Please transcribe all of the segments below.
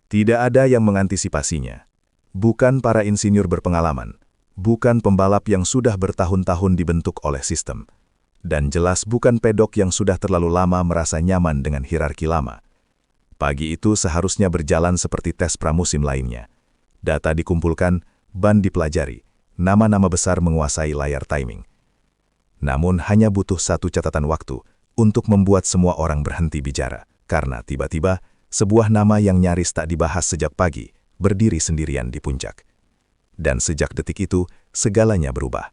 Tidak ada yang mengantisipasinya. Bukan para insinyur berpengalaman, bukan pembalap yang sudah bertahun-tahun dibentuk oleh sistem, dan jelas bukan pedok yang sudah terlalu lama merasa nyaman dengan hierarki lama. Pagi itu seharusnya berjalan seperti tes pramusim lainnya. Data dikumpulkan, ban dipelajari, nama-nama besar menguasai layar timing. Namun hanya butuh satu catatan waktu untuk membuat semua orang berhenti bicara, karena tiba-tiba sebuah nama yang nyaris tak dibahas sejak pagi berdiri sendirian di puncak. Dan sejak detik itu, segalanya berubah.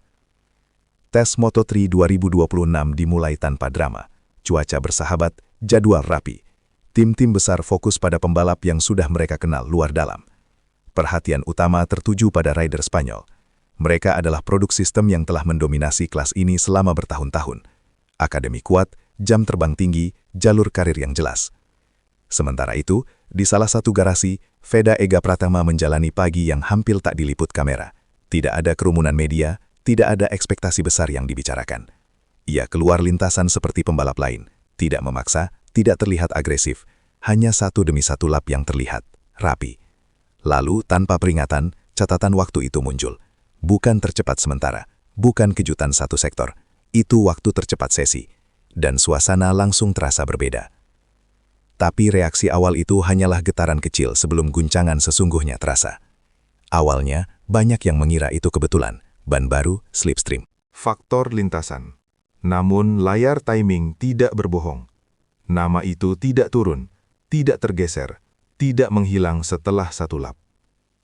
Tes Moto3 2026 dimulai tanpa drama, cuaca bersahabat, jadwal rapi. Tim-tim besar fokus pada pembalap yang sudah mereka kenal luar dalam. Perhatian utama tertuju pada rider Spanyol. Mereka adalah produk sistem yang telah mendominasi kelas ini selama bertahun-tahun. Akademi kuat, jam terbang tinggi, jalur karir yang jelas. Sementara itu, di salah satu garasi, Veda Ega Pratama menjalani pagi yang hampir tak diliput kamera. Tidak ada kerumunan media, tidak ada ekspektasi besar yang dibicarakan. Ia keluar lintasan seperti pembalap lain, tidak memaksa, tidak terlihat agresif, hanya satu demi satu lap yang terlihat, rapi. Lalu, tanpa peringatan, catatan waktu itu muncul. Bukan tercepat sementara, bukan kejutan satu sektor. Itu waktu tercepat sesi. Dan suasana langsung terasa berbeda. Tapi reaksi awal itu hanyalah getaran kecil sebelum guncangan sesungguhnya terasa. Awalnya, banyak yang mengira itu kebetulan, ban baru, slipstream. Faktor lintasan. Namun layar timing tidak berbohong. Nama itu tidak turun, tidak tergeser, tidak menghilang setelah satu lap.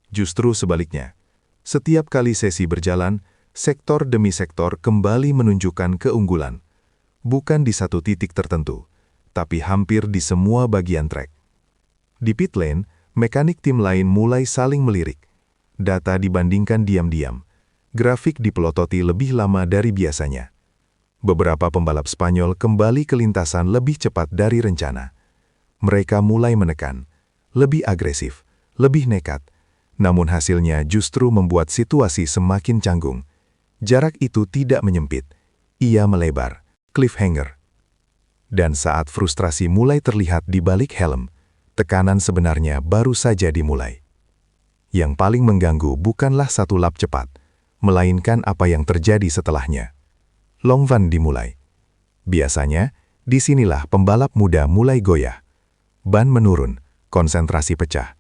Justru sebaliknya, setiap kali sesi berjalan, sektor demi sektor kembali menunjukkan keunggulan. Bukan di satu titik tertentu, tapi hampir di semua bagian trek. Di pit lane, mekanik tim lain mulai saling melirik. Data dibandingkan diam-diam. Grafik dipelototi lebih lama dari biasanya. Beberapa pembalap Spanyol kembali ke lintasan lebih cepat dari rencana. Mereka mulai menekan, lebih agresif, lebih nekat. Namun hasilnya justru membuat situasi semakin canggung. Jarak itu tidak menyempit, ia melebar, cliffhanger. Dan saat frustrasi mulai terlihat di balik helm, tekanan sebenarnya baru saja dimulai. Yang paling mengganggu bukanlah satu lap cepat, melainkan apa yang terjadi setelahnya. Long run dimulai. Biasanya, disinilah pembalap muda mulai goyah. Ban menurun, konsentrasi pecah.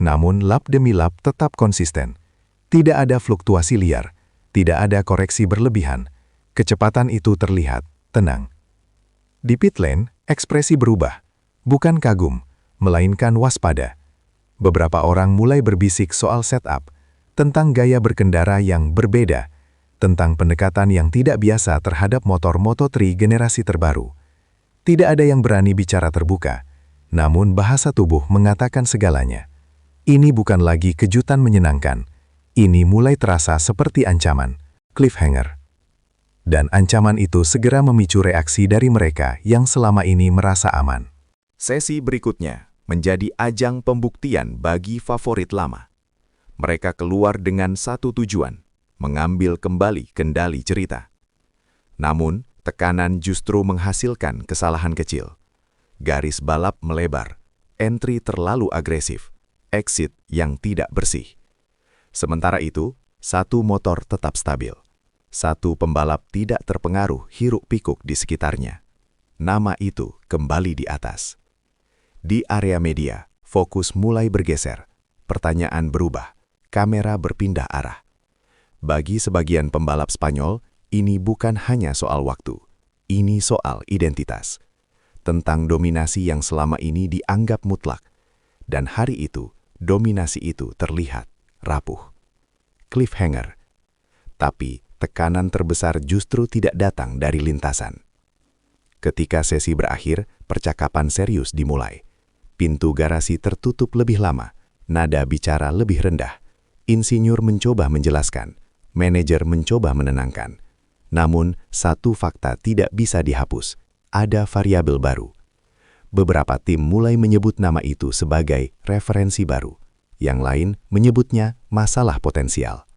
Namun lap demi lap tetap konsisten. Tidak ada fluktuasi liar, tidak ada koreksi berlebihan. Kecepatan itu terlihat tenang. Di pit lane, ekspresi berubah. Bukan kagum, melainkan waspada. Beberapa orang mulai berbisik soal setup, tentang gaya berkendara yang berbeda, tentang pendekatan yang tidak biasa terhadap motor Moto3 generasi terbaru. Tidak ada yang berani bicara terbuka, namun bahasa tubuh mengatakan segalanya. Ini bukan lagi kejutan menyenangkan. Ini mulai terasa seperti ancaman, cliffhanger. Dan ancaman itu segera memicu reaksi dari mereka yang selama ini merasa aman. Sesi berikutnya menjadi ajang pembuktian bagi favorit lama. Mereka keluar dengan satu tujuan, mengambil kembali kendali cerita. Namun, tekanan justru menghasilkan kesalahan kecil. Garis balap melebar, entry terlalu agresif, exit yang tidak bersih. Sementara itu, satu motor tetap stabil. Satu pembalap tidak terpengaruh hiruk-pikuk di sekitarnya. Nama itu kembali di atas. Di area media, fokus mulai bergeser. Pertanyaan berubah, kamera berpindah arah. Bagi sebagian pembalap Spanyol, ini bukan hanya soal waktu. Ini soal identitas. Tentang dominasi yang selama ini dianggap mutlak. Dan hari itu, dominasi itu terlihat rapuh. Cliffhanger. Tapi, tekanan terbesar justru tidak datang dari lintasan. Ketika sesi berakhir, percakapan serius dimulai. Pintu garasi tertutup lebih lama, nada bicara lebih rendah. Insinyur mencoba menjelaskan, manajer mencoba menenangkan. Namun, satu fakta tidak bisa dihapus. Ada variabel baru. Beberapa tim mulai menyebut nama itu sebagai referensi baru. Yang lain menyebutnya masalah potensial.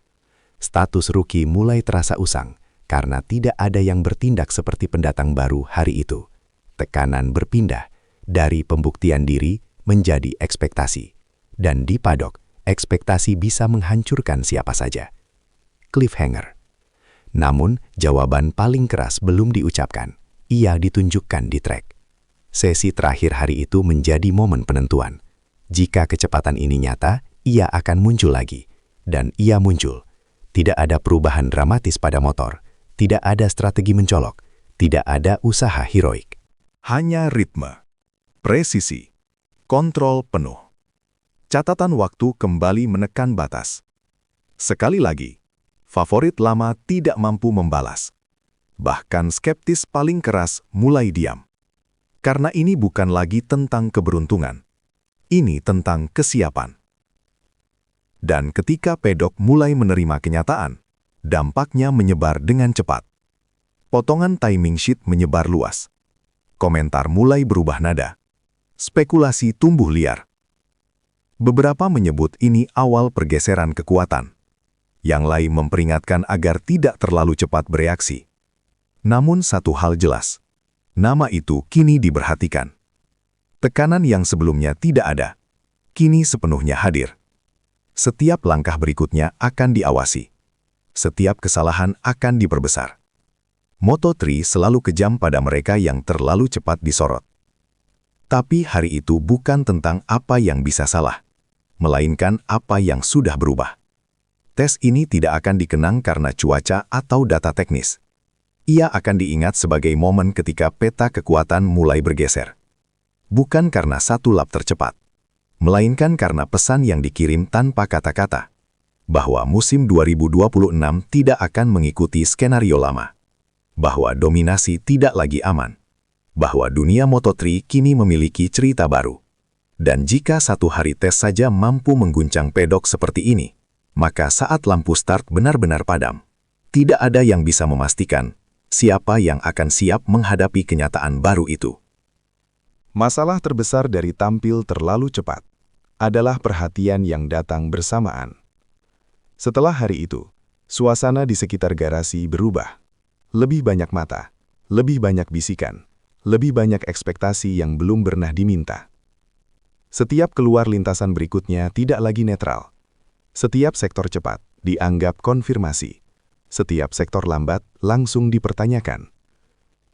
Status rookie mulai terasa usang karena tidak ada yang bertindak seperti pendatang baru hari itu. Tekanan berpindah dari pembuktian diri menjadi ekspektasi. Dan di paddock, ekspektasi bisa menghancurkan siapa saja. Cliffhanger. Namun, jawaban paling keras belum diucapkan. Ia ditunjukkan di trek. Sesi terakhir hari itu menjadi momen penentuan. Jika kecepatan ini nyata, ia akan muncul lagi. Dan ia muncul. Tidak ada perubahan dramatis pada motor. Tidak ada strategi mencolok. Tidak ada usaha heroik. Hanya ritme, presisi, kontrol penuh. Catatan waktu kembali menekan batas. Sekali lagi, favorit lama tidak mampu membalas. Bahkan skeptis paling keras mulai diam. Karena ini bukan lagi tentang keberuntungan. Ini tentang kesiapan. Dan ketika pedok mulai menerima kenyataan, dampaknya menyebar dengan cepat. Potongan timing sheet menyebar luas. Komentar mulai berubah nada. Spekulasi tumbuh liar. Beberapa menyebut ini awal pergeseran kekuatan. Yang lain memperingatkan agar tidak terlalu cepat bereaksi. Namun satu hal jelas. Nama itu kini diperhatikan. Tekanan yang sebelumnya tidak ada, kini sepenuhnya hadir. Setiap langkah berikutnya akan diawasi. Setiap kesalahan akan diperbesar. Moto3 selalu kejam pada mereka yang terlalu cepat disorot. Tapi hari itu bukan tentang apa yang bisa salah, melainkan apa yang sudah berubah. Tes ini tidak akan dikenang karena cuaca atau data teknis. Ia akan diingat sebagai momen ketika peta kekuatan mulai bergeser. Bukan karena satu lap tercepat, melainkan karena pesan yang dikirim tanpa kata-kata, bahwa musim 2026 tidak akan mengikuti skenario lama, bahwa dominasi tidak lagi aman, bahwa dunia Moto3 kini memiliki cerita baru. Dan jika satu hari tes saja mampu mengguncang pedok seperti ini, maka saat lampu start benar-benar padam, tidak ada yang bisa memastikan siapa yang akan siap menghadapi kenyataan baru itu. Masalah terbesar dari tampil terlalu cepat adalah perhatian yang datang bersamaan. Setelah hari itu, suasana di sekitar garasi berubah. Lebih banyak mata, lebih banyak bisikan, lebih banyak ekspektasi yang belum pernah diminta. Setiap keluar lintasan berikutnya tidak lagi netral. Setiap sektor cepat dianggap konfirmasi. Setiap sektor lambat langsung dipertanyakan.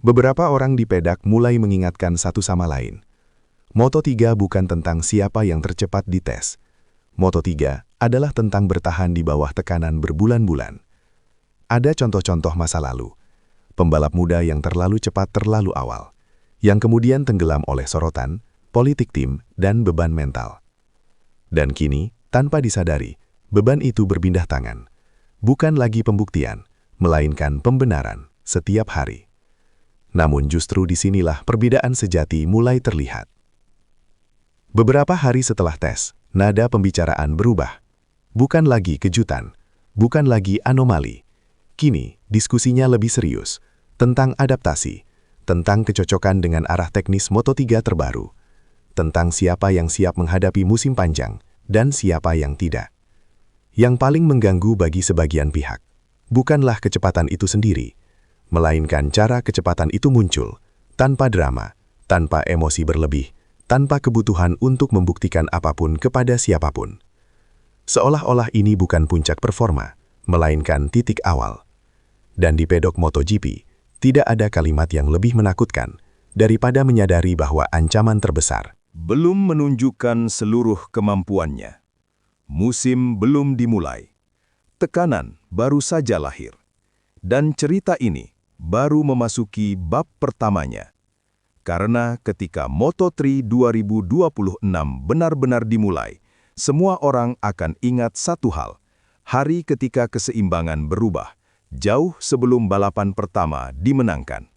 Beberapa orang di pedak mulai mengingatkan satu sama lain. Moto3 bukan tentang siapa yang tercepat di tes. Moto3 adalah tentang bertahan di bawah tekanan berbulan-bulan. Ada contoh-contoh masa lalu. Pembalap muda yang terlalu cepat terlalu awal, yang kemudian tenggelam oleh sorotan, politik tim, dan beban mental. Dan kini, tanpa disadari, beban itu berpindah tangan. Bukan lagi pembuktian, melainkan pembenaran setiap hari. Namun justru disinilah perbedaan sejati mulai terlihat. Beberapa hari setelah tes, nada pembicaraan berubah. Bukan lagi kejutan, bukan lagi anomali. Kini, diskusinya lebih serius, tentang adaptasi, tentang kecocokan dengan arah teknis Moto3 terbaru, tentang siapa yang siap menghadapi musim panjang, dan siapa yang tidak. Yang paling mengganggu bagi sebagian pihak, bukanlah kecepatan itu sendiri, melainkan cara kecepatan itu muncul, tanpa drama, tanpa emosi berlebih, tanpa kebutuhan untuk membuktikan apapun kepada siapapun. Seolah-olah ini bukan puncak performa, melainkan titik awal. Dan di pedok MotoGP, tidak ada kalimat yang lebih menakutkan daripada menyadari bahwa ancaman terbesar belum menunjukkan seluruh kemampuannya. Musim belum dimulai. Tekanan baru saja lahir. Dan cerita ini baru memasuki bab pertamanya. Karena ketika Moto3 2026 benar-benar dimulai, semua orang akan ingat satu hal. Hari ketika keseimbangan berubah, jauh sebelum balapan pertama dimenangkan.